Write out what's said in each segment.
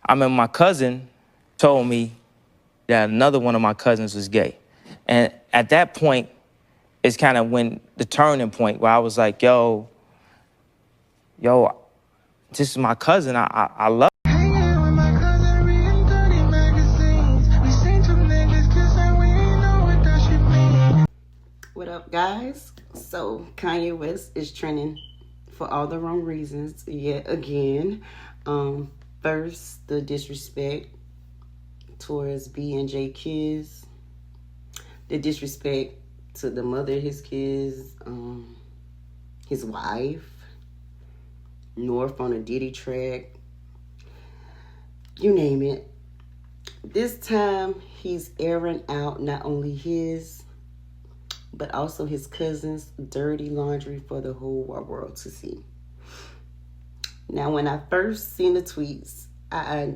I remember my cousin told me that another one of my cousins was gay. And at that point, it's kind of when the turning point where I was like, yo, this is my cousin. I love. What up, guys? So Kanye West is trending for all the wrong reasons yet again. First, the disrespect towards B and J kids, the disrespect to the mother of his kids, his wife, North on a Diddy track, you name it. This time, he's airing out not only his, but also his cousin's dirty laundry for the whole world to see. Now, when I first seen the tweets, I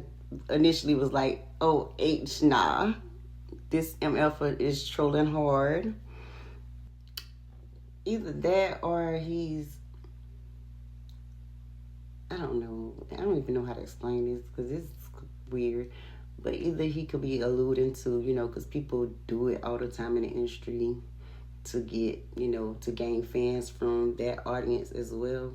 initially was like, oh, nah. This MF is trolling hard. Either that or he's, I don't know. I don't even know how to explain this because it's weird. But either he could be alluding to, because people do it all the time in the industry to get, to gain fans from that audience as well.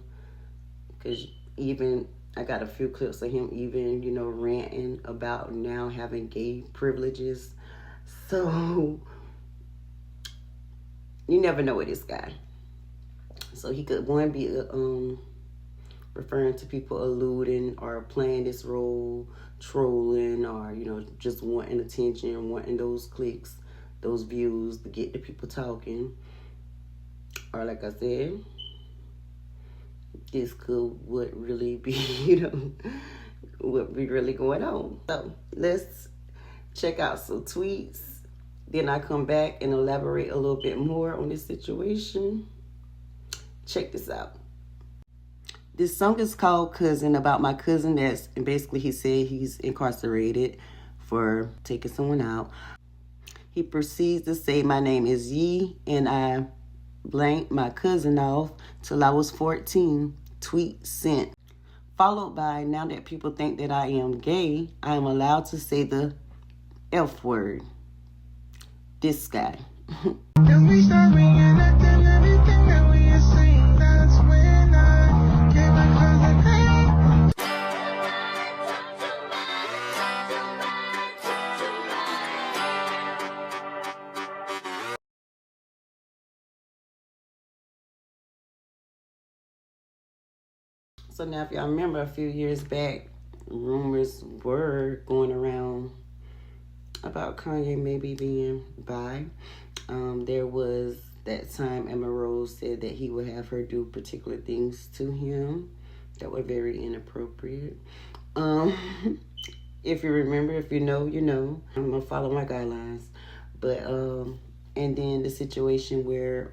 Because even I got a few clips of him even, ranting about now having gay privileges. So you never know with this guy. So he could, one, be referring to people alluding or playing this role, trolling, or, just wanting attention, wanting those clicks, those views to get the people talking. Or like I said, this would really be, what be really going on. So let's check out some tweets. Then I come back and elaborate a little bit more on this situation. Check this out. This song is called Cousin, about my cousin and basically he said he's incarcerated for taking someone out. He proceeds to say my name is Yee and I blanked my cousin off till I was 14. Tweet sent. Followed by, now that people think that I am gay, I am allowed to say the F word. This guy. So now if y'all remember a few years back, rumors were going around about Kanye maybe being bi. There was that time Emma Rose said that he would have her do particular things to him that were very inappropriate. If you remember, if you know, you know. I'm gonna follow my guidelines. But and then the situation where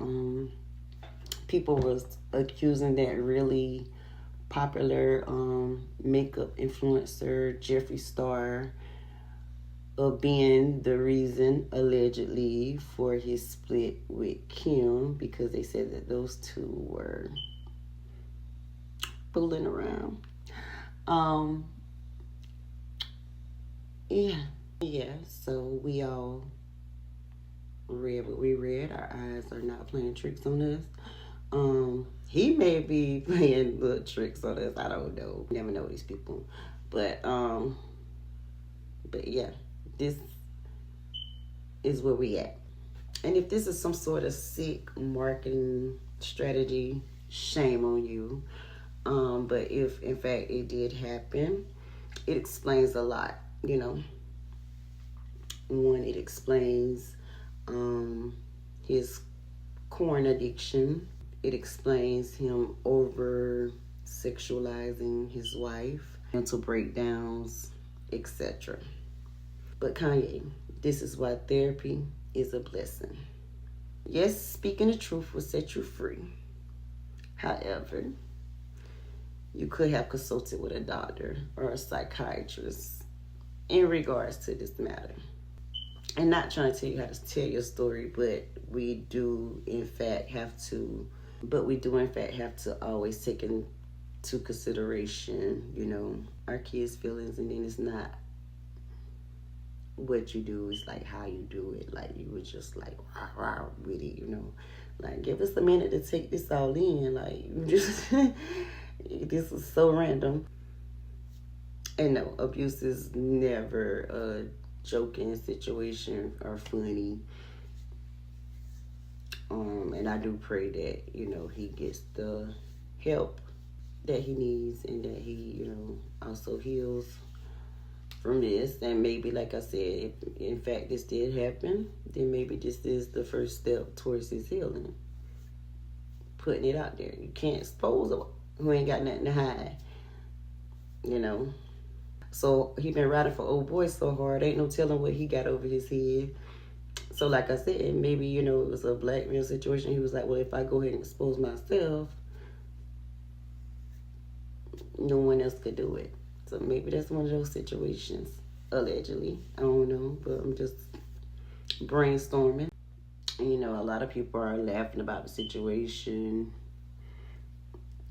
people was accusing that really popular makeup influencer Jeffree Star of being the reason, allegedly, for his split with Kim, because they said that those two were fooling around. Yeah, so we all read what we read. Our eyes are not playing tricks on us. He may be playing little tricks on us. I don't know. Never know these people. But yeah, this is where we at. And if this is some sort of sick marketing strategy, shame on you. But if in fact it did happen, it explains a lot, One, it explains his corn addiction. It explains him over sexualizing his wife, mental breakdowns, etc. But Kanye, this is why therapy is a blessing. Yes, speaking the truth will set you free. However, you could have consulted with a doctor or a psychiatrist in regards to this matter. And not trying to tell you how to tell your story, but we do in fact have to always take into to consideration, you know, our kids' feelings, and then it's not what you do, it's like how you do it. Like you were just like rah, rah with it, you know. Like give us a minute to take this all in. Like you just this is so random. And no, abuse is never a joking situation or funny. And I do pray that, you know, he gets the help that he needs and that he, you know, also heals from this. And maybe, like I said, if in fact this did happen, then maybe this is the first step towards his healing. Putting it out there. You can't expose him who ain't got nothing to hide, you know. So he been riding for old boy so hard, ain't no telling what he got over his head. So like I said, maybe, you know, it was a blackmail situation. He was like, well, if I go ahead and expose myself, no one else could do it. So maybe that's one of those situations, allegedly. I don't know, but I'm just brainstorming. And, you know, a lot of people are laughing about the situation.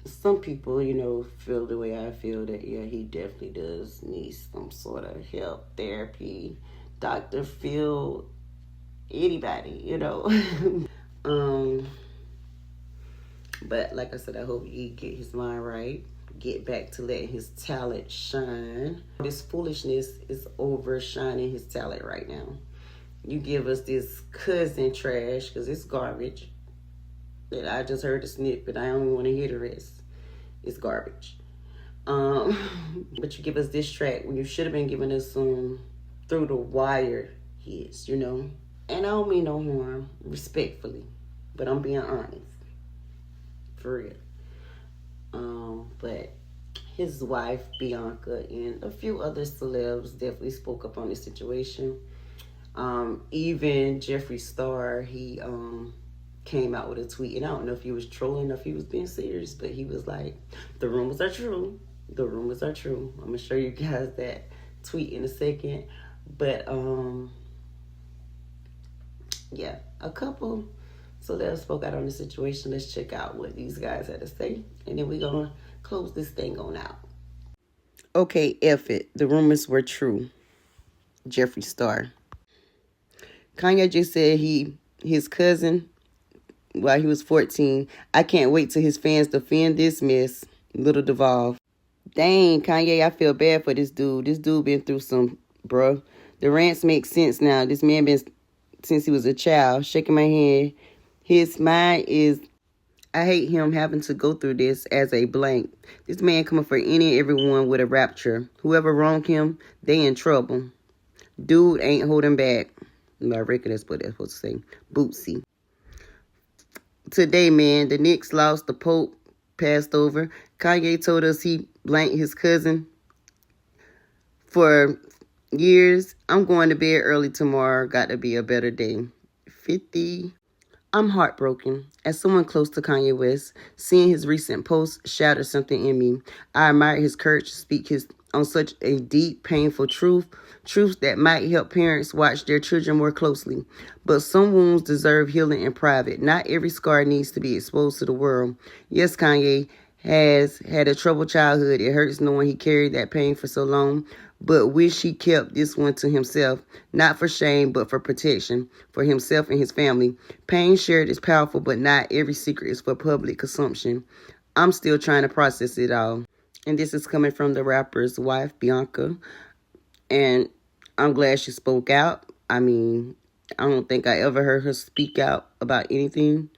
Some people, you know, feel the way I feel, that, yeah, he definitely does need some sort of help, therapy, Dr. Phil, anybody, you know. But like I said, I hope he get his mind right, get back to letting his talent shine. This foolishness is overshining his talent right now. You give us this cousin trash, because it's garbage. That I just heard the snippet. I don't even want to hear the rest. It's garbage. But you give us this track when you should have been giving us some through the wire hits, you know. And I don't mean no harm, respectfully, but I'm being honest, for real. But his wife Bianca and a few other celebs definitely spoke up on this situation. Even Jeffree Star, he came out with a tweet, and I don't know if he was trolling or if he was being serious, but he was like, the rumors are true. The rumors are true. I'm going to show you guys that tweet in a second. But, yeah, a couple celebs spoke out on the situation. Let's check out what these guys had to say, and then we're going to close this thing on out. Okay, F it. The rumors were true. Jeffree Star. Kanye just said his cousin, while he was 14. I can't wait till his fans defend this mess. Little Duval. Dang, Kanye, I feel bad for this dude. This dude been through some, bruh. The rants make sense now. This man been, since he was a child, shaking my head. His mind is, I hate him having to go through this as a blank. This man coming for any and everyone with a rapture. Whoever wronged him, they in trouble. Dude ain't holding back. I reckon that's what they're supposed to say. Bootsy. Today, man, the Knicks lost, the Pope passed over. Kanye told us he blanked his cousin for years. I'm going to bed early tomorrow. Got to be a better day. 50. I'm heartbroken. As someone close to Kanye West, seeing his recent post shattered something in me. I admire his courage to speak on such a deep, painful truth that might help parents watch their children more closely. But some wounds deserve healing in private. Not every scar needs to be exposed to the world. Yes, Kanye has had a troubled childhood. It hurts knowing he carried that pain for so long, but wish he kept this one to himself, not for shame, but for protection, for himself and his family. Pain shared is powerful, but not every secret is for public consumption. I'm still trying to process it all. And this is coming from the rapper's wife, Bianca. And I'm glad she spoke out. I mean, I don't think I ever heard her speak out about anything.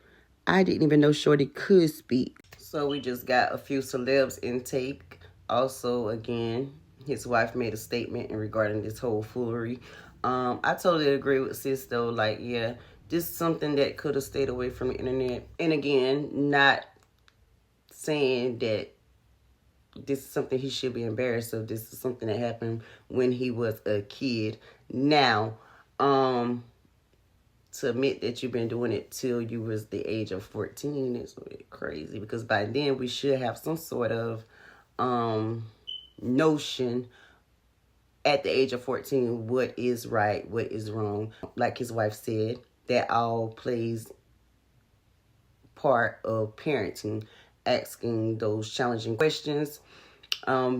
I didn't even know Shorty could speak. So we just got a few celebs in tape. Also, again, his wife made a statement in regarding this whole foolery. I totally agree with sis, though. Like, yeah, this is something that could have stayed away from the internet. And again, not saying that this is something he should be embarrassed of. This is something that happened when he was a kid. Now, to admit that you've been doing it till you was the age of 14 is really crazy, because by then we should have some sort of notion at the age of 14 what is right, what is wrong. Like his wife said, that all plays part of parenting asking those challenging questions,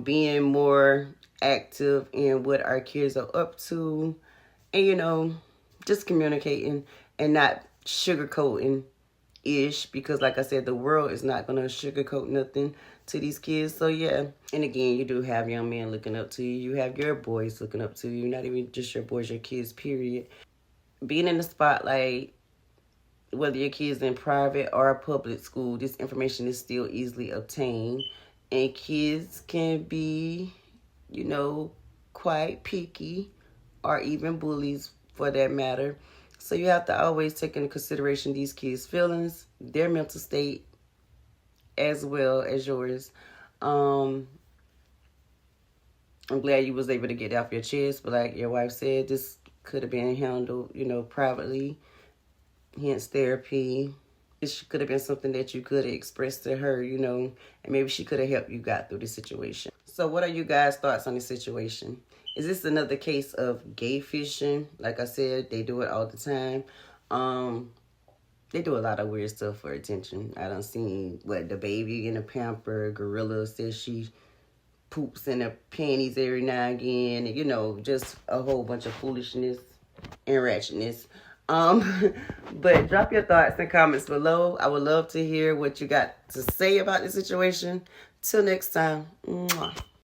being more active in what our kids are up to, and just communicating and not sugarcoating ish, because like I said, the world is not gonna sugarcoat nothing to these kids. So yeah, and again, you do have young men looking up to you. You have your boys looking up to you. Not even just your boys, your kids, period. Being in the spotlight, whether your kids in private or public school, this information is still easily obtained, and kids can be, quite picky, or even bullies for that matter. So you have to always take into consideration these kids' feelings, their mental state, as well as yours. I'm glad you was able to get off your chest, but like your wife said, this could have been handled, privately, hence therapy. This could have been something that you could have expressed to her, and maybe she could have helped you got through the situation. So what are you guys' thoughts on the situation? Is this another case of gay fishing? Like I said, they do it all the time. They do a lot of weird stuff for attention. I done seen, the baby in a pamper, gorilla says she poops in her panties every now and again, just a whole bunch of foolishness and ratchetness. But drop your thoughts and comments below. I would love to hear what you got to say about the situation. Till next time. Mwah.